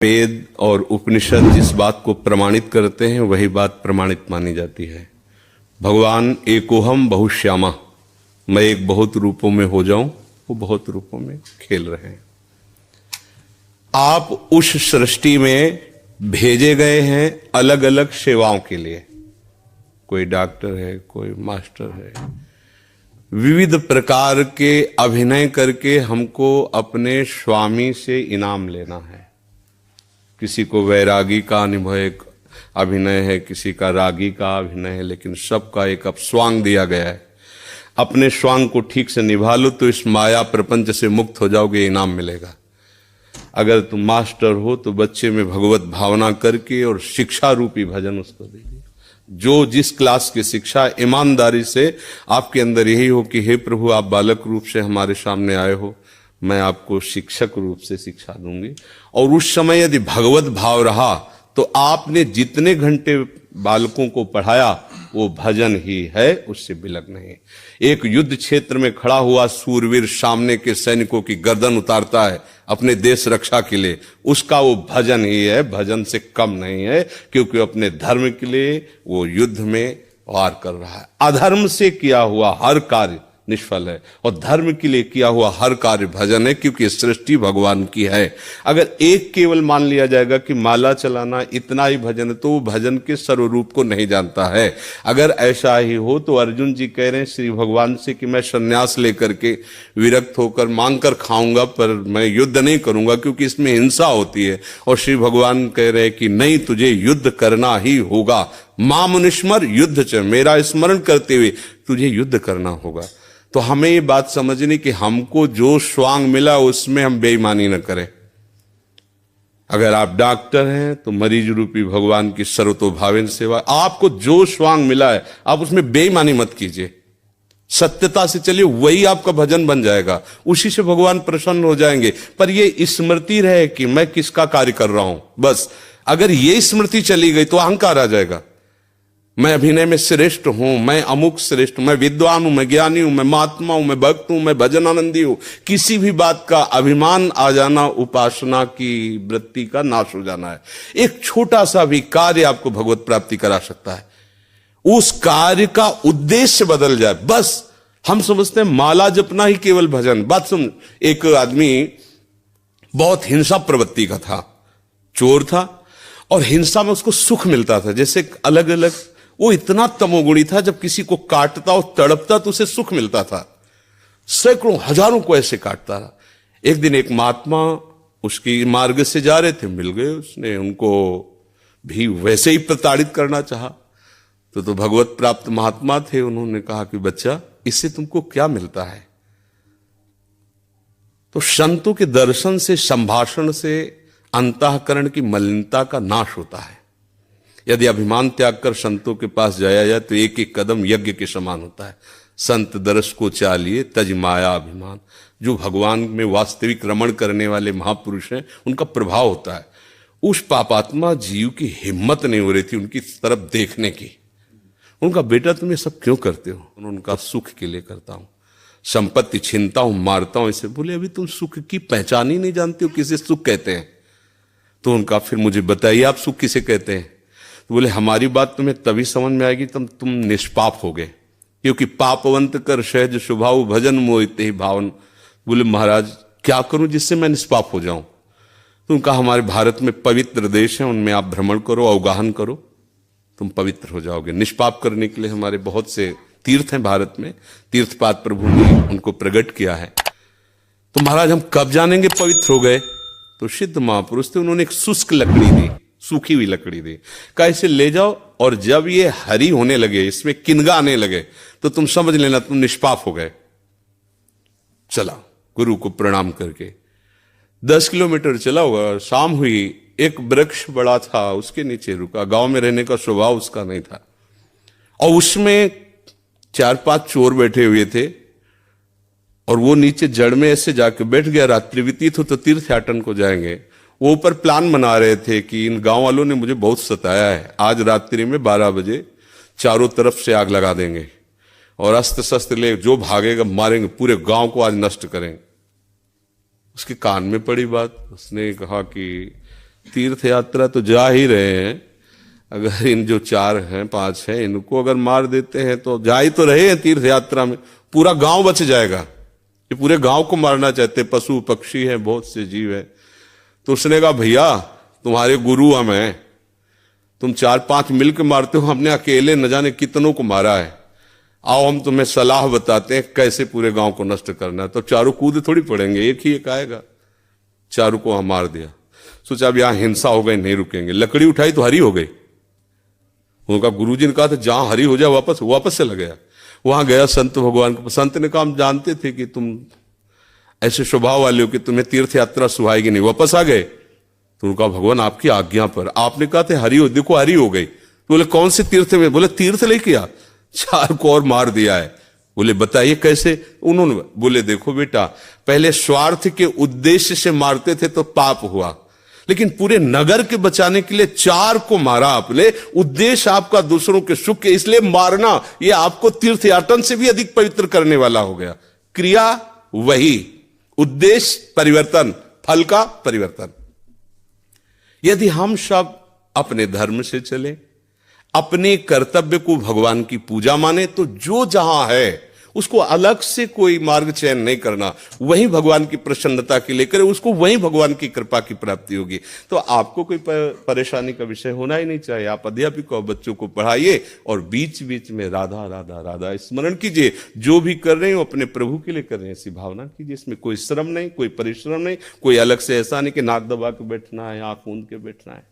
वेद और उपनिषद जिस बात को प्रमाणित करते हैं वही बात प्रमाणित मानी जाती है। भगवान एकोहम बहुश्यामा, मैं एक बहुत रूपों में हो जाऊं, वो बहुत रूपों में खेल रहे हैं। आप उस सृष्टि में भेजे गए हैं अलग अलग सेवाओं के लिए। कोई डॉक्टर है, कोई मास्टर है, विविध प्रकार के अभिनय करके हमको अपने स्वामी से इनाम लेना है। किसी को वैरागी का अनुभव अभिनय है, किसी का रागी का अभिनय है, लेकिन सबका एक अब स्वांग दिया गया है। अपने स्वांग को ठीक से निभा लो तो इस माया प्रपंच से मुक्त हो जाओगे, इनाम मिलेगा। अगर तुम मास्टर हो तो बच्चे में भगवत भावना करके और शिक्षा रूपी भजन उसको दीजिए। जो जिस क्लास की शिक्षा, ईमानदारी से आपके अंदर यही हो कि हे प्रभु, आप बालक रूप से हमारे सामने आए हो, मैं आपको शिक्षक रूप से शिक्षा दूंगी। और उस समय यदि भगवत भाव रहा तो आपने जितने घंटे बालकों को पढ़ाया वो भजन ही है, उससे बिलक नहीं। एक युद्ध क्षेत्र में खड़ा हुआ सूरवीर सामने के सैनिकों की गर्दन उतारता है अपने देश रक्षा के लिए, उसका वो भजन ही है, भजन से कम नहीं है, क्योंकि अपने धर्म के लिए वो युद्ध में वार कर रहा है। अधर्म से किया हुआ हर कार्य निष्फल है और धर्म के लिए किया हुआ हर कार्य भजन है, क्योंकि सृष्टि भगवान की है। अगर एक केवल मान लिया जाएगा कि माला चलाना इतना ही भजन है, तो वो भजन के सर्वरूप को नहीं जानता है। अगर ऐसा ही हो तो अर्जुन जी कह रहे हैं श्री भगवान से कि मैं संन्यास लेकर के विरक्त होकर मांग कर खाऊंगा, पर मैं युद्ध नहीं करूंगा क्योंकि इसमें हिंसा होती है। और श्री भगवान कह रहे हैं कि नहीं, तुझे युद्ध करना ही होगा। मामुनिस्मर युद्ध च, मेरा स्मरण करते हुए तुझे युद्ध करना होगा। तो हमें ये बात समझनी कि हमको जो स्वांग मिला उसमें हम बेईमानी न करें। अगर आप डॉक्टर हैं तो मरीज रूपी भगवान की सर्वतोभावेन सेवा, आपको जो स्वांग मिला है आप उसमें बेईमानी मत कीजिए, सत्यता से चलिए, वही आपका भजन बन जाएगा, उसी से भगवान प्रसन्न हो जाएंगे। पर ये स्मृति रहे कि मैं किसका कार्य कर रहा हूं, बस अगर ये स्मृति चली गई तो अहंकार आ जाएगा। मैं अभिनय में श्रेष्ठ हूं, मैं अमुक श्रेष्ठ हूं, मैं विद्वान हूं, मैं ज्ञानी हूं, मैं महात्मा हूं, मैं भक्त हूं, मैं भजन आनंदी हूं। किसी भी बात का अभिमान आ जाना उपासना की वृत्ति का नाश हो जाना है। एक छोटा सा भी कार्य आपको भगवत प्राप्ति करा सकता है, उस कार्य का उद्देश्य बदल जाए। बस हम समझते हैं माला जपना ही केवल भजन। बात सुन, एक आदमी बहुत हिंसा प्रवृत्ति का था, चोर था, और हिंसा में उसको सुख मिलता था। जैसे अलग अलग, वो इतना तमोगुणी था, जब किसी को काटता और तड़पता तो उसे सुख मिलता था। सैकड़ों हजारों को ऐसे काटता था। एक दिन एक महात्मा उसकी मार्ग से जा रहे थे, मिल गए, उसने उनको भी वैसे ही प्रताड़ित करना चाहा। तो भगवत प्राप्त महात्मा थे, उन्होंने कहा कि बच्चा, इससे तुमको क्या मिलता है? तो संतों के दर्शन से, संभाषण से अंतःकरण की मलिनता का नाश होता है। यदि अभिमान त्याग कर संतों के पास जाया जाए तो एक एक कदम यज्ञ के समान होता है। संत दरस को चालिए तज माया अभिमान। जो भगवान में वास्तविक रमण करने वाले महापुरुष हैं, उनका प्रभाव होता है। उस पापात्मा जीव की हिम्मत नहीं हो रही थी उनकी तरफ देखने की। उनका बेटा तुम ये सब क्यों करते हो? उनका सुख के लिए करता हूं, संपत्ति छीनता हूं, मारता हूं। इसे बोले अभी तुम सुख की पहचान ही नहीं जानते हो, किसे सुख कहते हैं? तो उनका फिर मुझे बताइए आप सुख किसे कहते हैं? तो बोले हमारी बात तुम्हें तभी समझ में आएगी तब तुम निष्पाप हो गए, क्योंकि पापवंत कर सहज स्वभाव भजन मोहिते ही भावन। बोले महाराज क्या करूं जिससे मैं निष्पाप हो जाऊं? तो उनका हमारे भारत में पवित्र देश है, उनमें आप भ्रमण करो, अवगाहन करो, तुम पवित्र हो जाओगे। निष्पाप करने के लिए हमारे बहुत से तीर्थ हैं भारत में, तीर्थपाद प्रभु ने उनको प्रकट किया है। तो महाराज हम कब जानेंगे पवित्र हो गए? तो सिद्ध महापुरुष थे, उन्होंने एक शुष्क लकड़ी दी, सूखी हुई लकड़ी दी, कहा इसे ले जाओ, और जब ये हरी होने लगे, इसमें किनगा आने लगे, तो तुम समझ लेना तुम निष्पाप हो गए। चला गुरु को प्रणाम करके 10 किलोमीटर चला होगा, शाम हुई, एक वृक्ष बड़ा था, उसके नीचे रुका। गांव में रहने का स्वभाव उसका नहीं था, और उसमें 4-5 चोर बैठे हुए थे, और वो नीचे जड़ में ऐसे जाके बैठ गया। रात्रि व्यतीत हो तो तीर्थयाटन को जाएंगे। वो ऊपर प्लान बना रहे थे कि इन गांव वालों ने मुझे बहुत सताया है, आज रात्रि में 12 बजे चारों तरफ से आग लगा देंगे और अस्त्र शस्त्र ले जो भागेगा मारेंगे, पूरे गांव को आज नष्ट करेंगे। उसके कान में पड़ी बात, उसने कहा कि तीर्थ यात्रा तो जा ही रहे हैं, अगर इन जो 4 हैं 5 हैं इनको अगर मार देते हैं तो जा ही तो रहे हैं तीर्थ यात्रा में, पूरा गांव बच जाएगा। ये पूरे गांव को मारना चाहते, पशु पक्षी हैं, बहुत से जीव हैं। तो उसने कहा भैया तुम्हारे गुरु हम हैं, तुम 4-5 मिलकर मारते हो, हमने अकेले न जाने कितनों को मारा है, आओ हम तुम्हें सलाह बताते हैं कैसे पूरे गांव को नष्ट करना है। तो चारों कूद थोड़ी पड़ेंगे, एक ही एक आएगा। चारों को वहां मार दिया। सोचा अब यहां हिंसा हो गई, नहीं रुकेंगे। लकड़ी उठाई तो हरी हो गई। उनका गुरुजी ने कहा था जहां हरी हो जाए वापस चला गया। वहां गया संत भगवान के, संत ने कहा हम जानते थे कि तुम ऐसे स्वभाव वाले हो कि तुम्हें तीर्थ यात्रा सुहाएगी नहीं, वापस आ गए। तो उनका भगवान आपकी आज्ञा पर, आपने कहा था हरी हो, देखो हरी हो गई। तो बोले कौन से तीर्थ में? बोले तीर्थ लेके आ, 4 को और मार दिया है। बोले बताइए कैसे? उन्होंने बोले देखो बेटा, पहले स्वार्थ के उद्देश्य से मारते थे तो पाप हुआ, लेकिन पूरे नगर के बचाने के लिए 4 को मारा आपने। उद्देश्य आपका दूसरों के सुख के, इसलिए मारना यह आपको तीर्थयाटन से भी अधिक पवित्र करने वाला हो गया। क्रिया वही, उद्देश्य परिवर्तन, फल का परिवर्तन। यदि हम सब अपने धर्म से चले, अपने कर्तव्य को भगवान की पूजा माने, तो जो जहां है उसको अलग से कोई मार्ग चयन नहीं करना, वहीं भगवान की प्रसन्नता के लिए करे, उसको वहीं भगवान की कृपा की प्राप्ति होगी। तो आपको कोई परेशानी का विषय होना ही नहीं चाहिए। आप अध्यापक और बच्चों को पढ़ाइए और बीच बीच में राधा राधा राधा स्मरण कीजिए। जो भी कर रहे हो अपने प्रभु के लिए कर रहे हैं, ऐसी भावना कीजिए। इसमें कोई श्रम नहीं, कोई परिश्रम नहीं, कोई अलग से ऐसा नहीं कि नाक दबा के बैठना है, आंख मूंद के बैठना है।